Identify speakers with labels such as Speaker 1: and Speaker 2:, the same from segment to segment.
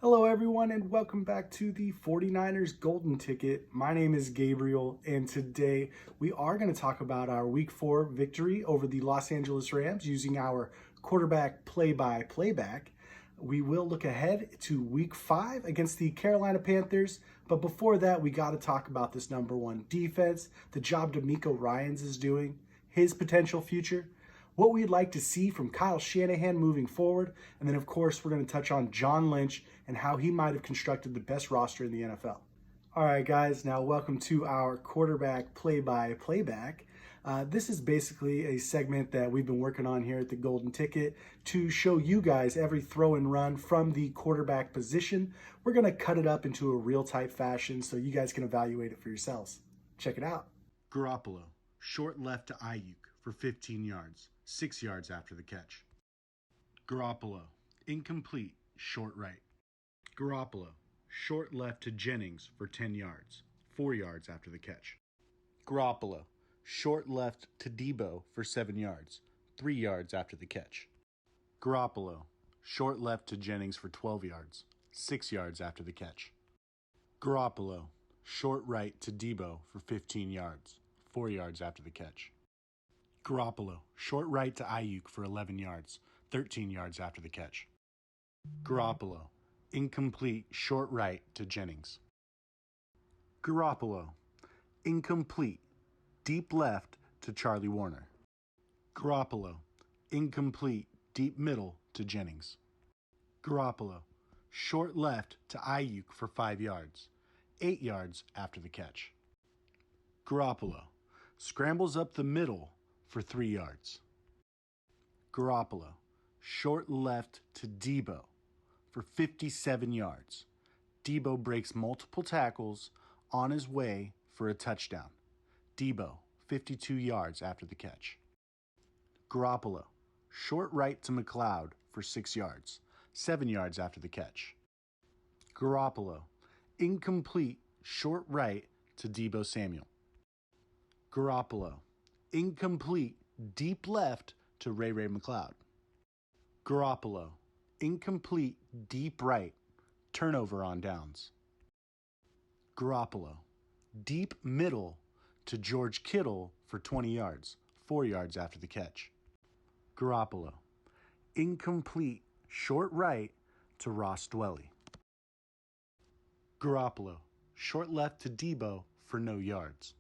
Speaker 1: Hello everyone and welcome back to the 49ers Golden Ticket. My name is Gabriel and today we are going to talk about our Week 4 victory over the Los Angeles Rams using our quarterback play-by-playback. We will look ahead to Week 5 against the Carolina Panthers, but before that we got to talk about this number one defense, the job Demeco Ryans is doing, his potential future, what we'd like to see from Kyle Shanahan moving forward, and then of course we're going to touch on John Lynch and how he might have constructed the best roster in the NFL. All right guys, now welcome to our quarterback play-by-playback. This is basically a segment that we've been working on here at the Golden Ticket to show you guys every throw and run from the quarterback position. We're going to cut it up into a real type fashion so you guys can evaluate it for yourselves. Check it out.
Speaker 2: Garoppolo, short left to Ayuk for 15 yards, 6 yards after the catch. Garoppolo, incomplete, short right. Garoppolo, short left to Jennings for 10 yards, 4 yards after the catch. Garoppolo, short left to Debo for 7 yards, 3 yards after the catch. Garoppolo, short left to Jennings for 12 yards, 6 yards after the catch. Garoppolo, short right to Debo for 15 yards, 4 yards after the catch. Garoppolo, short right to Ayuk for 11 yards, 13 yards after the catch. Garoppolo, incomplete, short right to Jennings. Garoppolo, incomplete, deep left to Charlie Warner. Garoppolo, incomplete, deep middle to Jennings. Garoppolo, short left to Ayuk for 5 yards, 8 yards after the catch. Garoppolo, scrambles up the middle for 3 yards. Garoppolo, short left to Debo for 57 yards. Debo breaks multiple tackles on his way for a touchdown. Debo, 52 yards after the catch. Garoppolo, short right to McLeod for 6 yards, 7 yards after the catch. Garoppolo, incomplete, short right to Debo Samuel. Garoppolo, incomplete, deep left to Ray McLeod. Garoppolo, incomplete, deep right, turnover on downs. Garoppolo, deep middle to George Kittle for 20 yards, 4 yards after the catch. Garoppolo, incomplete, short right to Ross Dwelly. Garoppolo, short left to Debo for no yards.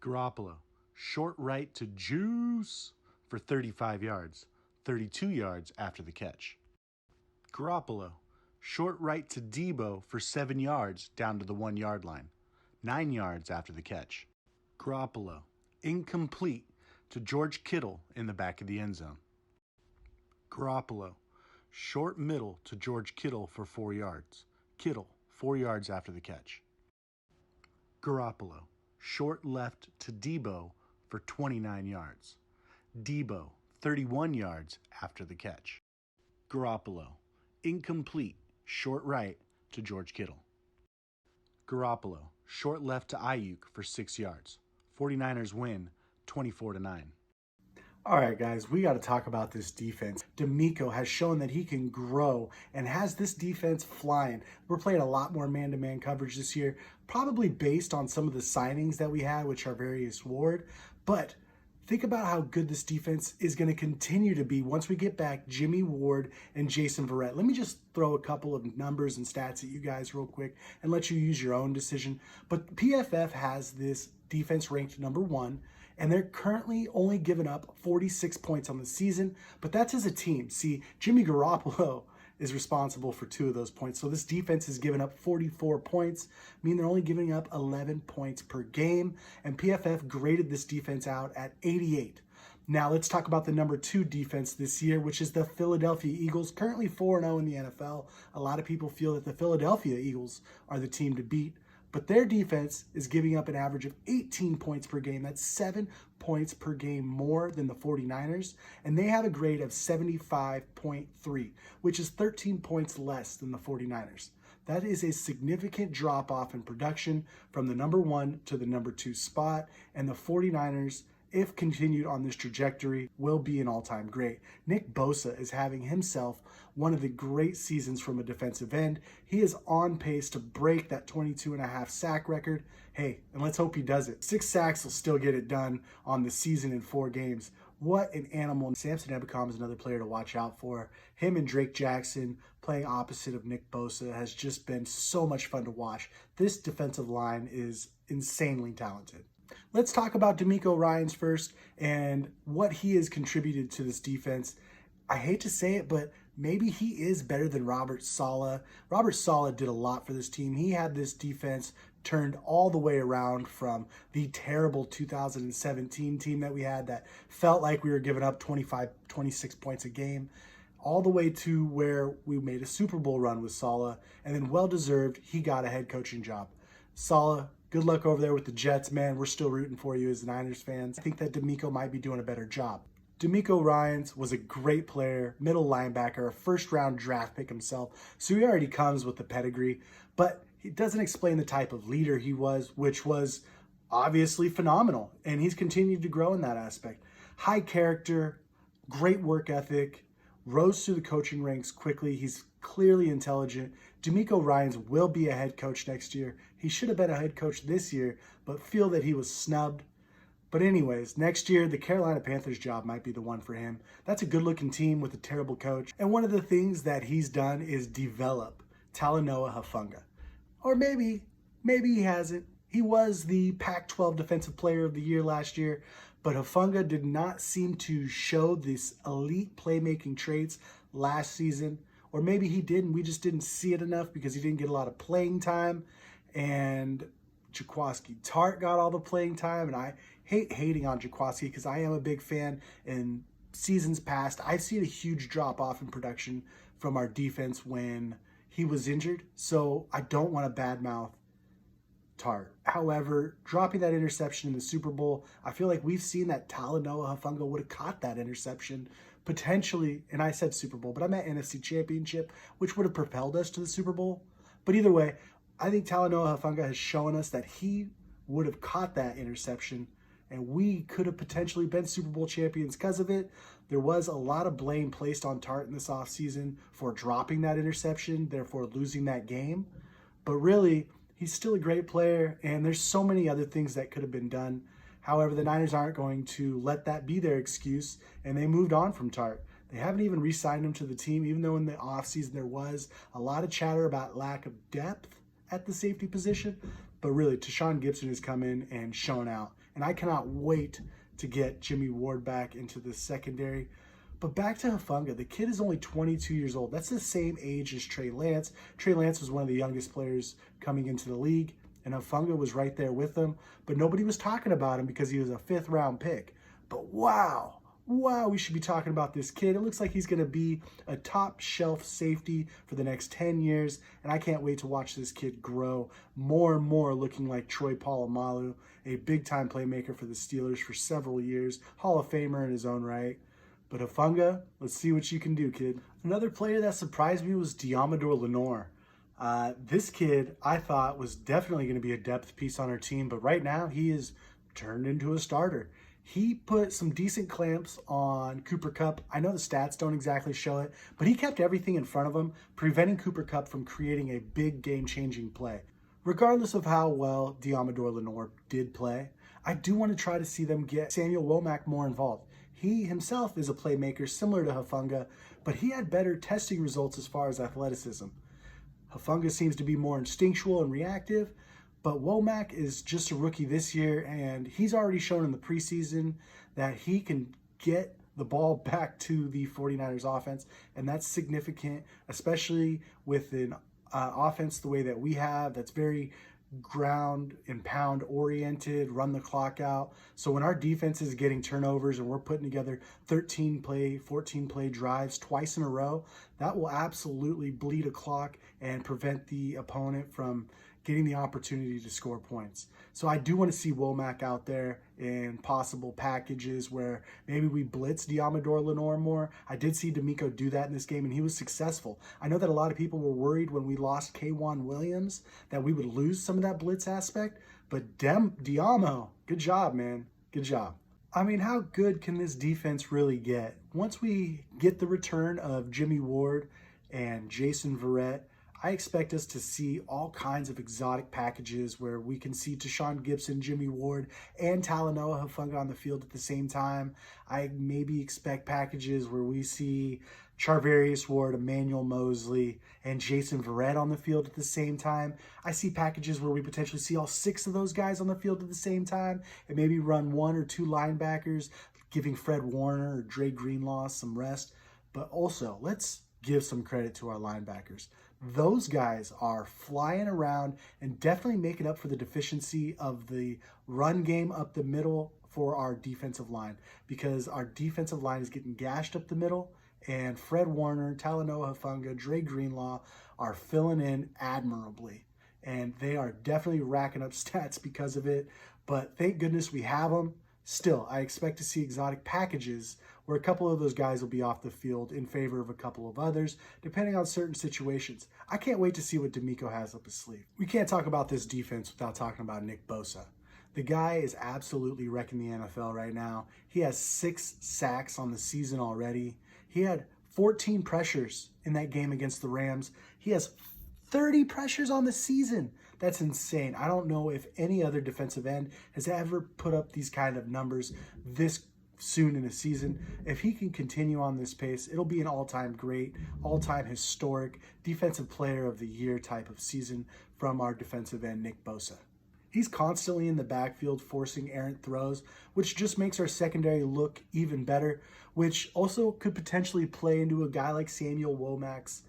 Speaker 2: Garoppolo, short right to Juice for 35 yards, 32 yards after the catch. Garoppolo, short right to Debo for 7 yards down to the 1 yard line, 9 yards after the catch. Garoppolo, incomplete to George Kittle in the back of the end zone. Garoppolo, short middle to George Kittle for 4 yards. Kittle, 4 yards after the catch. Garoppolo, short left to Debo for 29 yards. Debo, 31 yards after the catch. Garoppolo, incomplete, short right to George Kittle. Garoppolo, short left to Ayuk for 6 yards. 49ers win 24-9.
Speaker 1: All right, guys, we got to talk about this defense. Demeco has shown that he can grow and has this defense flying. We're playing a lot more man-to-man coverage this year, probably based on some of the signings that we had, which are Various Ward. But think about how good this defense is going to continue to be once we get back Jimmy Ward and Jason Verrett. Let me just throw a couple of numbers and stats at you guys real quick and let you use your own decision. But PFF has this defense ranked number 1. And they're currently only giving up 46 points on the season, but that's as a team. See, Jimmy Garoppolo is responsible for 2 of those points. So this defense is giving up 44 points, meaning they're only giving up 11 points per game. And PFF graded this defense out at 88. Now let's talk about the number 2 defense this year, which is the Philadelphia Eagles, currently 4-0 in the NFL. A lot of people feel that the Philadelphia Eagles are the team to beat. But their defense is giving up an average of 18 points per game. That's 7 points per game more than the 49ers. And they have a grade of 75.3, which is 13 points less than the 49ers. That is a significant drop off in production from the number 1 to the number 2 spot. And the 49ers if continued on this trajectory, will be an all-time great. Nick Bosa is having himself one of the great seasons from a defensive end. He is on pace to break that 22.5 sack record. Hey, and let's hope he does it. 6 sacks will still get it done on the season in 4 games. What an animal. Samson Ebukam is another player to watch out for. Him and Drake Jackson playing opposite of Nick Bosa has just been so much fun to watch. This defensive line is insanely talented. Let's talk about Demeco Ryans first and what he has contributed to this defense. I hate to say it, but maybe he is better than Robert Saleh. Robert Saleh did a lot for this team. He had this defense turned all the way around from the terrible 2017 team that we had that felt like we were giving up 25, 26 points a game, all the way to where we made a Super Bowl run with Saleh, and then well-deserved, he got a head coaching job. Saleh, good luck over there with the Jets, man. We're still rooting for you as Niners fans. I think that Demeco might be doing a better job. Demeco Ryans was a great player, middle linebacker, a first-round draft pick himself, so he already comes with the pedigree, but he doesn't explain the type of leader he was, which was obviously phenomenal, and he's continued to grow in that aspect. High character, great work ethic, rose through the coaching ranks quickly. He's clearly intelligent. Demeco Ryans will be a head coach next year. He should have been a head coach this year, but feel that he was snubbed. But anyways, next year, the Carolina Panthers job might be the one for him. That's a good-looking team with a terrible coach. And one of the things that he's done is develop Talanoa Hufanga. Or maybe he hasn't. He was the Pac-12 Defensive Player of the Year last year, but Hufanga did not seem to show this elite playmaking traits last season. Or maybe he did, and we just didn't see it enough because he didn't get a lot of playing time. And Jaquiski Tartt got all the playing time, and I hate hating on Jaquiski because I am a big fan. In seasons past, I've seen a huge drop-off in production from our defense when he was injured, so I don't want to badmouth Tartt. However, dropping that interception in the Super Bowl, I feel like we've seen that Talanoa Hufanga would have caught that interception potentially, and I said Super Bowl, but I meant NFC Championship, which would have propelled us to the Super Bowl. But either way, I think Talanoa Hufanga has shown us that he would have caught that interception, and we could have potentially been Super Bowl champions because of it. There was a lot of blame placed on Tartt in this offseason for dropping that interception, therefore losing that game. But really, he's still a great player, and there's so many other things that could have been done. However, the Niners aren't going to let that be their excuse, and they moved on from Tartt. They haven't even re-signed him to the team, even though in the offseason there was a lot of chatter about lack of depth at the safety position. But really, Tashawn Gibson has come in and shown out. And I cannot wait to get Jimmy Ward back into the secondary. But back to Hufanga, the kid is only 22 years old. That's the same age as Trey Lance. Trey Lance was one of the youngest players coming into the league, and Hufanga was right there with them. But nobody was talking about him because he was a 5th-round pick. But wow, we should be talking about this kid. It looks like he's going to be a top-shelf safety for the next 10 years, and I can't wait to watch this kid grow more and more, looking like Troy Polamalu, a big-time playmaker for the Steelers for several years, Hall of Famer in his own right. But Hufanga, let's see what you can do, kid. Another player that surprised me was Deommodore Lenoir. This kid, I thought, was definitely going to be a depth piece on our team, but right now he is turned into a starter. He put some decent clamps on Cooper Kupp. I know the stats don't exactly show it, but he kept everything in front of him, preventing Cooper Kupp from creating a big game-changing play. Regardless of how well Deommodore Lenoir did play, I do want to try to see them get Samuel Womack more involved. He himself is a playmaker similar to Hufanga, but he had better testing results as far as athleticism. Hufanga seems to be more instinctual and reactive, but Womack is just a rookie this year, and he's already shown in the preseason that he can get the ball back to the 49ers offense, and that's significant, especially with an offense the way that we have that's very ground and pound oriented, run the clock out. So when our defense is getting turnovers and we're putting together 13 play, 14 play drives twice in a row, that will absolutely bleed a clock and prevent the opponent from getting the opportunity to score points. So I do want to see Womack out there in possible packages where maybe we blitz Deommodore Lenoir more. I did see Demeco do that in this game, and he was successful. I know that a lot of people were worried when we lost K'Wan Williams that we would lose some of that blitz aspect, but Deomo, good job, man. Good job. I mean, how good can this defense really get? Once we get the return of Jimmy Ward and Jason Verrett, I expect us to see all kinds of exotic packages where we can see Tashawn Gibson, Jimmy Ward, and Talanoa Hufanga on the field at the same time. I maybe expect packages where we see Charvarius Ward, Emmanuel Mosley, and Jason Verrett on the field at the same time. I see packages where we potentially see all 6 of those guys on the field at the same time and maybe run 1 or 2 linebackers, giving Fred Warner or Dre Greenlaw some rest. But also, let's give some credit to our linebackers. Those guys are flying around and definitely making up for the deficiency of the run game up the middle for our defensive line, because our defensive line is getting gashed up the middle, and Fred Warner, Talanoa Hufanga, Dre Greenlaw are filling in admirably. And they are definitely racking up stats because of it. But thank goodness we have them. Still, I expect to see exotic packages where a couple of those guys will be off the field in favor of a couple of others, depending on certain situations. I can't wait to see what Demeco has up his sleeve. We can't talk about this defense without talking about Nick Bosa. The guy is absolutely wrecking the NFL right now. He has 6 sacks on the season already. He had 14 pressures in that game against the Rams. He has 30 pressures on the season. That's insane. I don't know if any other defensive end has ever put up these kind of numbers this soon in a season. If he can continue on this pace, it'll be an all-time great, all-time historic defensive player of the year type of season from our defensive end, Nick Bosa. He's constantly in the backfield forcing errant throws, which just makes our secondary look even better, which also could potentially play into a guy like Samuel Womack's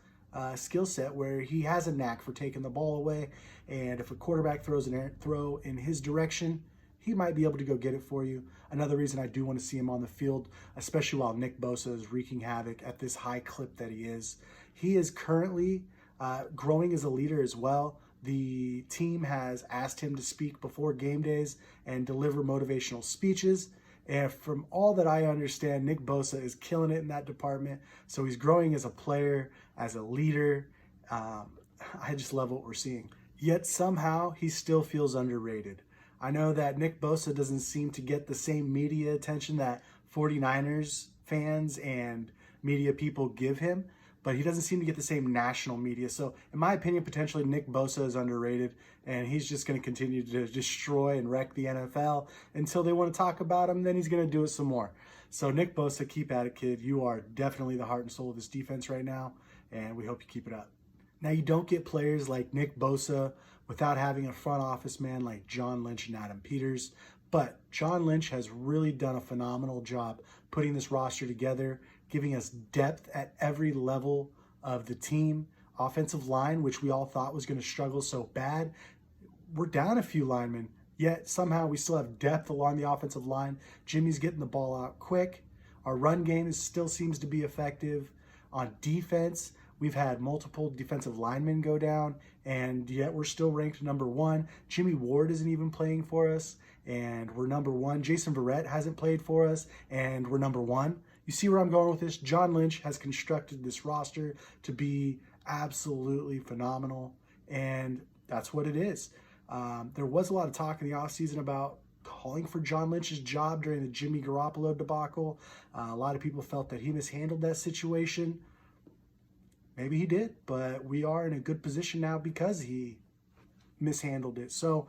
Speaker 1: skill set, where he has a knack for taking the ball away, and if a quarterback throws an errant throw in his direction, he might be able to go get it for you. Another reason I do want to see him on the field, especially while Nick Bosa is wreaking havoc at this high clip that he is. He is currently growing as a leader as well. The team has asked him to speak before game days and deliver motivational speeches. And from all that I understand, Nick Bosa is killing it in that department. So he's growing as a player, as a leader. I just love what we're seeing. Yet somehow he still feels underrated. I know that Nick Bosa doesn't seem to get the same media attention that 49ers fans and media people give him, but he doesn't seem to get the same national media. So in my opinion, potentially Nick Bosa is underrated, and he's just going to continue to destroy and wreck the NFL until they want to talk about him. Then he's going to do it some more. So Nick Bosa, keep at it, kid. You are definitely the heart and soul of this defense right now, and we hope you keep it up. Now, you don't get players like Nick Bosa without having a front office man like John Lynch and Adam Peters, but John Lynch has really done a phenomenal job putting this roster together, giving us depth at every level of the team. Offensive line, which we all thought was going to struggle so bad, we're down a few linemen, yet somehow we still have depth along the offensive line. Jimmy's getting the ball out quick. Our run game still seems to be effective. On defense, we've had multiple defensive linemen go down, and yet we're still ranked number 1. Jimmy Ward isn't even playing for us, and we're number 1. Jason Verrett hasn't played for us, and we're number 1. You see where I'm going with this? John Lynch has constructed this roster to be absolutely phenomenal, and that's what it is. There was a lot of talk in the offseason about calling for John Lynch's job during the Jimmy Garoppolo debacle. A lot of people felt that he mishandled that situation. Maybe he did, but we are in a good position now because he mishandled it. So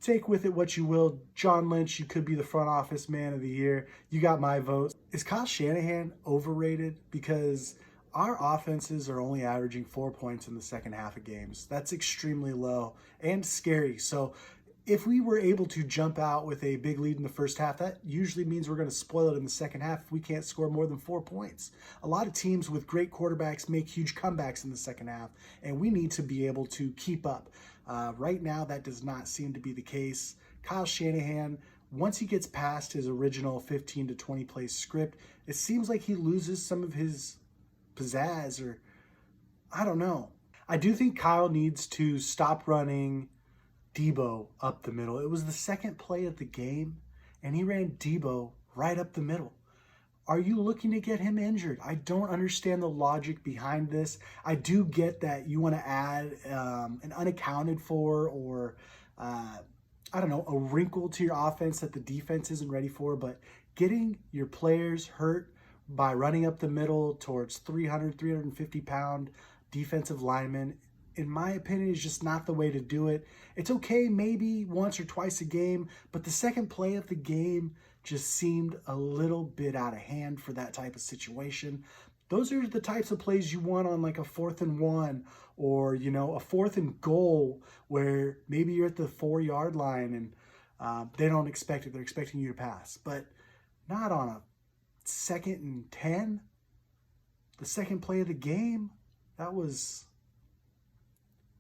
Speaker 1: take with it what you will. John Lynch, you could be the front office man of the year. You got my vote. Is Kyle Shanahan overrated? Because our offenses are only averaging 4 points in the second half of games. That's extremely low and scary. So if we were able to jump out with a big lead in the first half, that usually means we're going to spoil it in the second half if we can't score more than 4 points. A lot of teams with great quarterbacks make huge comebacks in the second half, and we need to be able to keep up. Right now, that does not seem to be the case. Kyle Shanahan, once he gets past his original 15 to 20 play script, it seems like he loses some of his pizzazz, or I don't know. I do think Kyle needs to stop running Debo up the middle. It was the second play of the game, and he ran Debo right up the middle. Are you looking to get him injured? I don't understand the logic behind this. I do get that you want to add an unaccounted for, or I don't know, a wrinkle to your offense that the defense isn't ready for, but getting your players hurt by running up the middle towards 300, 350-pound defensive linemen, in my opinion, is just not the way to do it. It's okay maybe once or twice a game, but the second play of the game just seemed a little bit out of hand for that type of situation. Those are the types of plays you want on like a 4th and 1 or, a 4th and goal where maybe you're at the 4-yard line and they don't expect it. They're expecting you to pass, but not on a 2nd and 10. The second play of the game, that was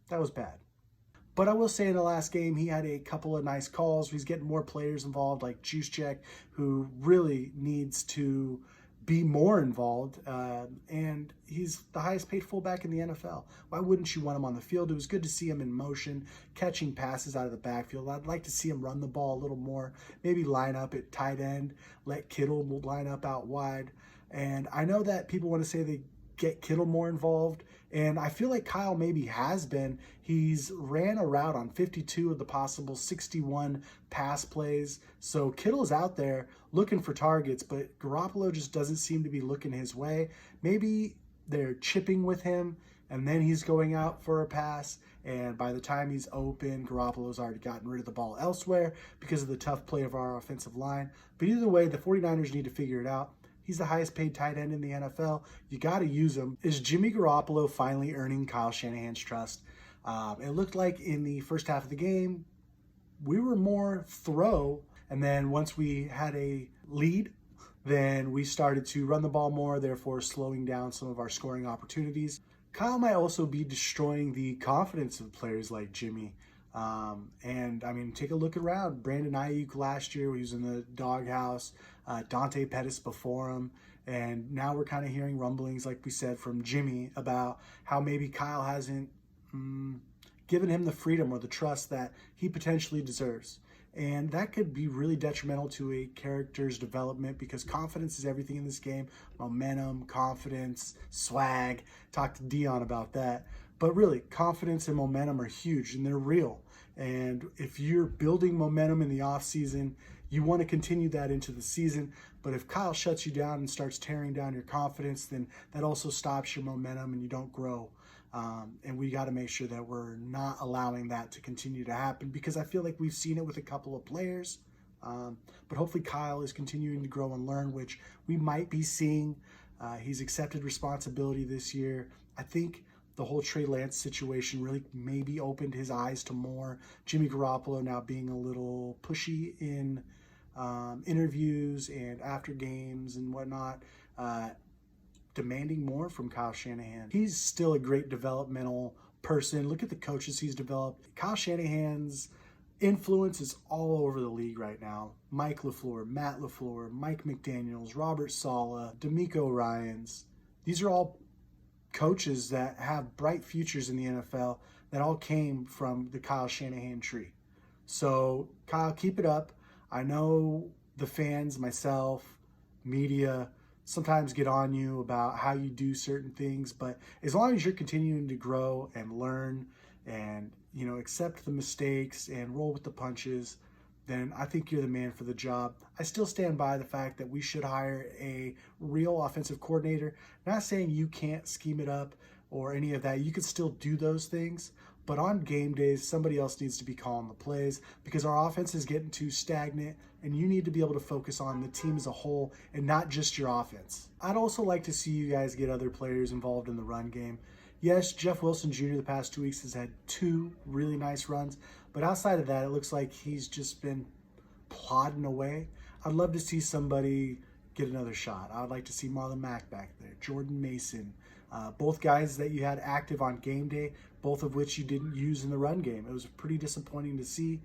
Speaker 1: bad. But I will say in the last game, he had a couple of nice calls. He's getting more players involved, like Juszczyk, who really needs to be more involved. And he's the highest paid fullback in the NFL. Why wouldn't you want him on the field? It was good to see him in motion, catching passes out of the backfield. I'd like to see him run the ball a little more, maybe line up at tight end, let Kittle line up out wide. And I know that people want to say they get Kittle more involved, and I feel like Kyle maybe has been. He's ran a route on 52 of the possible 61 pass plays, so Kittle's out there looking for targets, but Garoppolo just doesn't seem to be looking his way. Maybe they're chipping with him, and then he's going out for a pass, and by the time he's open, Garoppolo's already gotten rid of the ball elsewhere because of the tough play of our offensive line. But either way, the 49ers need to figure it out. He's the highest paid tight end in the NFL. You got to use him. Is Jimmy Garoppolo finally earning Kyle Shanahan's trust? It looked like in the first half of the game, we were more throw. And then once we had a lead, then we started to run the ball more, therefore slowing down some of our scoring opportunities. Kyle might also be destroying the confidence of players like Jimmy. And I mean, take a look around. Brandon Ayuk last year, he was in the doghouse. Dante Pettis before him. And now we're kind of hearing rumblings, like we said, from Jimmy about how maybe Kyle hasn't given him the freedom or the trust that he potentially deserves. And that could be really detrimental to a character's development because confidence is everything in this game. Momentum, confidence, swag. Talk to Dion about that. But really, confidence and momentum are huge and they're real. And if you're building momentum in the offseason, you want to continue that into the season. But if Kyle shuts you down and starts tearing down your confidence, then that also stops your momentum and you don't grow. And we got to make sure that we're not allowing that to continue to happen because I feel like we've seen it with a couple of players. But hopefully Kyle is continuing to grow and learn, which we might be seeing. He's accepted responsibility this year. I think the whole Trey Lance situation really maybe opened his eyes to more. Jimmy Garoppolo now being a little pushy in interviews and after games and whatnot, demanding more from Kyle Shanahan. He's still a great developmental person. Look at the coaches he's developed. Kyle Shanahan's influence is all over the league right now. Mike LaFleur, Matt LaFleur, Mike McDaniels, Robert Saleh, Demeco Ryans. These are all coaches that have bright futures in the NFL that all came from the Kyle Shanahan tree. So, Kyle, keep it up. I know the fans, myself, media, sometimes get on you about how you do certain things, but as long as you're continuing to grow and learn and, accept the mistakes and roll with the punches, then I think you're the man for the job. I still stand by the fact that we should hire a real offensive coordinator. Not saying you can't scheme it up or any of that. You can still do those things. But on game days, somebody else needs to be calling the plays because our offense is getting too stagnant and you need to be able to focus on the team as a whole and not just your offense. I'd also like to see you guys get other players involved in the run game. Yes, Jeff Wilson Jr. the past 2 weeks has had 2 really nice runs, but outside of that, it looks like he's just been plodding away. I'd love to see somebody get another shot. I would like to see Marlon Mack back there, Jordan Mason, both guys that you had active on game day, both of which you didn't use in the run game. It was pretty disappointing to see.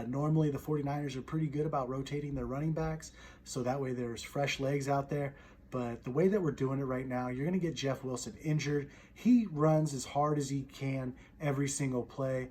Speaker 1: Normally the 49ers are pretty good about rotating their running backs, so that way there's fresh legs out there. But the way that we're doing it right now, you're going to get Jeff Wilson injured. He runs as hard as he can every single play.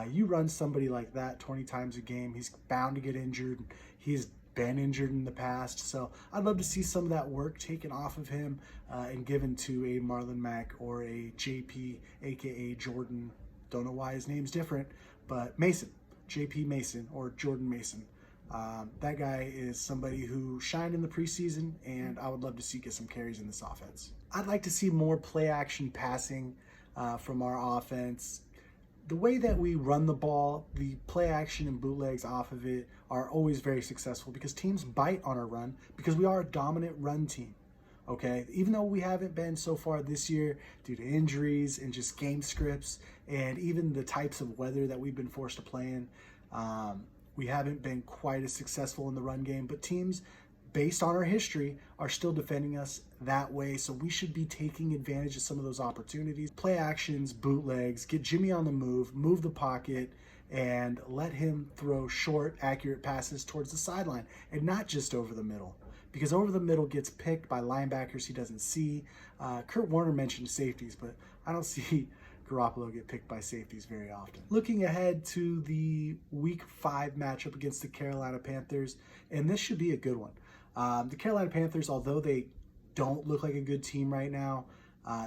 Speaker 1: You run somebody like that 20 times a game, he's bound to get injured. He's been injured in the past. So I'd love to see some of that work taken off of him and given to a Marlon Mack or a JP, aka Jordan. Don't know why his name's different, but Mason, JP Mason or Jordan Mason. That guy is somebody who shined in the preseason, and I would love to see get some carries in this offense. I'd like to see more play action passing from our offense. The way that we run the ball, the play action and bootlegs off of it are always very successful because teams bite on our run because we are a dominant run team. Okay, even though we haven't been so far this year due to injuries and just game scripts and even the types of weather that we've been forced to play in, we haven't been quite as successful in the run game, but teams based on our history are still defending us that way. So we should be taking advantage of some of those opportunities. Play actions, bootlegs, get Jimmy on the move the pocket, and let him throw short, accurate passes towards the sideline and not just over the middle. Because over the middle gets picked by linebackers he doesn't see. Kurt Warner mentioned safeties, but I don't see Garoppolo get picked by safeties very often. Looking ahead to the Week 5 matchup against the Carolina Panthers, and this should be a good one. The Carolina Panthers, although they don't look like a good team right now,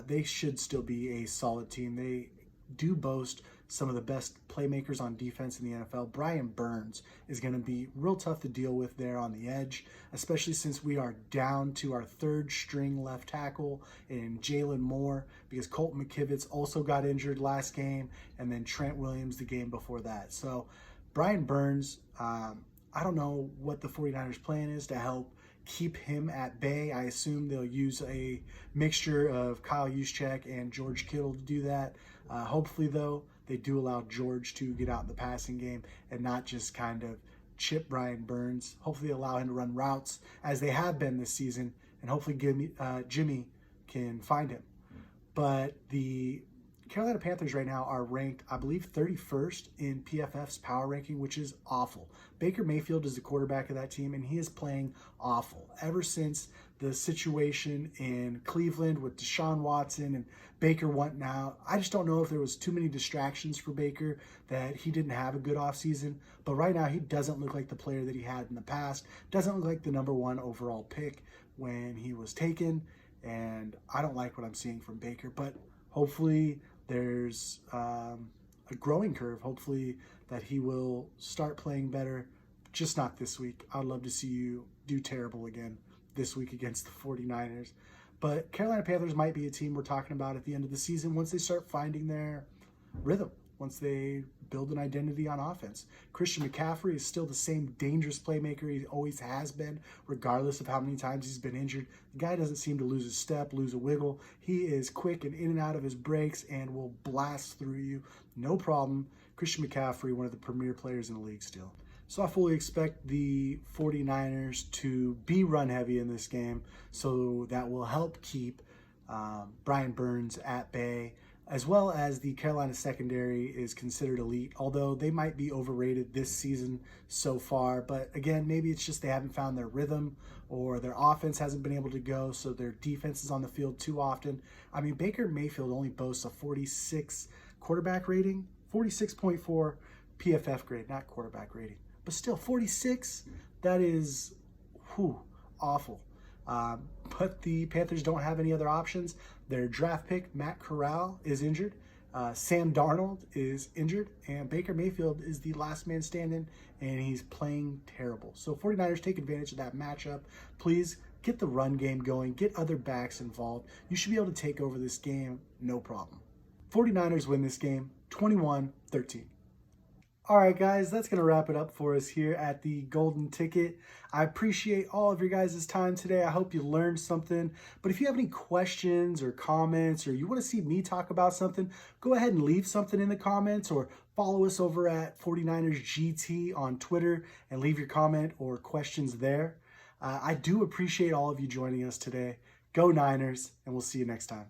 Speaker 1: they should still be a solid team. They do boast some of the best playmakers on defense in the NFL. Brian Burns is going to be real tough to deal with there on the edge, especially since we are down to our third string left tackle in Jalen Moore because Colton McKivitz also got injured last game, and then Trent Williams the game before that. So Brian Burns, I don't know what the 49ers plan is to help keep him at bay. I assume they'll use a mixture of Kyle Juszczyk and George Kittle to do that. Hopefully, though, they do allow George to get out in the passing game and not just kind of chip Brian Burns. Hopefully, allow him to run routes as they have been this season, and hopefully Jimmy can find him. But the Carolina Panthers right now are ranked, I believe, 31st in PFF's power ranking, which is awful. Baker Mayfield is the quarterback of that team, and he is playing awful. Ever since the situation in Cleveland with Deshaun Watson and Baker wanting out, I just don't know if there was too many distractions for Baker that he didn't have a good offseason. But right now, he doesn't look like the player that he had in the past. Doesn't look like the number 1 overall pick when he was taken. And I don't like what I'm seeing from Baker, but hopefully there's a growing curve. Hopefully that he will start playing better, just not this week. I'd love to see you do terrible again this week against the 49ers. But Carolina Panthers might be a team we're talking about at the end of the season once they start finding their rhythm, once they build an identity on offense. Christian McCaffrey is still the same dangerous playmaker he always has been, regardless of how many times he's been injured. The guy doesn't seem to lose a step, lose a wiggle. He is quick and in and out of his breaks and will blast through you. No problem. Christian McCaffrey, one of the premier players in the league still. So I fully expect the 49ers to be run heavy in this game, so that will help keep Brian Burns at bay, as well as the Carolina secondary is considered elite, although they might be overrated this season so far. But again, maybe it's just they haven't found their rhythm or their offense hasn't been able to go, so their defense is on the field too often. I mean, Baker Mayfield only boasts a 46 quarterback rating, 46.4 PFF grade, not quarterback rating. But still, 46, that is awful. But the Panthers don't have any other options. Their draft pick, Matt Corral, is injured. Sam Darnold is injured. And Baker Mayfield is the last man standing, and he's playing terrible. So 49ers, take advantage of that matchup. Please get the run game going. Get other backs involved. You should be able to take over this game, no problem. 49ers win this game, 21-13. All right, guys, that's going to wrap it up for us here at the Golden Ticket. I appreciate all of your guys' time today. I hope you learned something. But if you have any questions or comments, or you want to see me talk about something, go ahead and leave something in the comments, or follow us over at 49ers GT on Twitter and leave your comment or questions there. I do appreciate all of you joining us today. Go Niners, and we'll see you next time.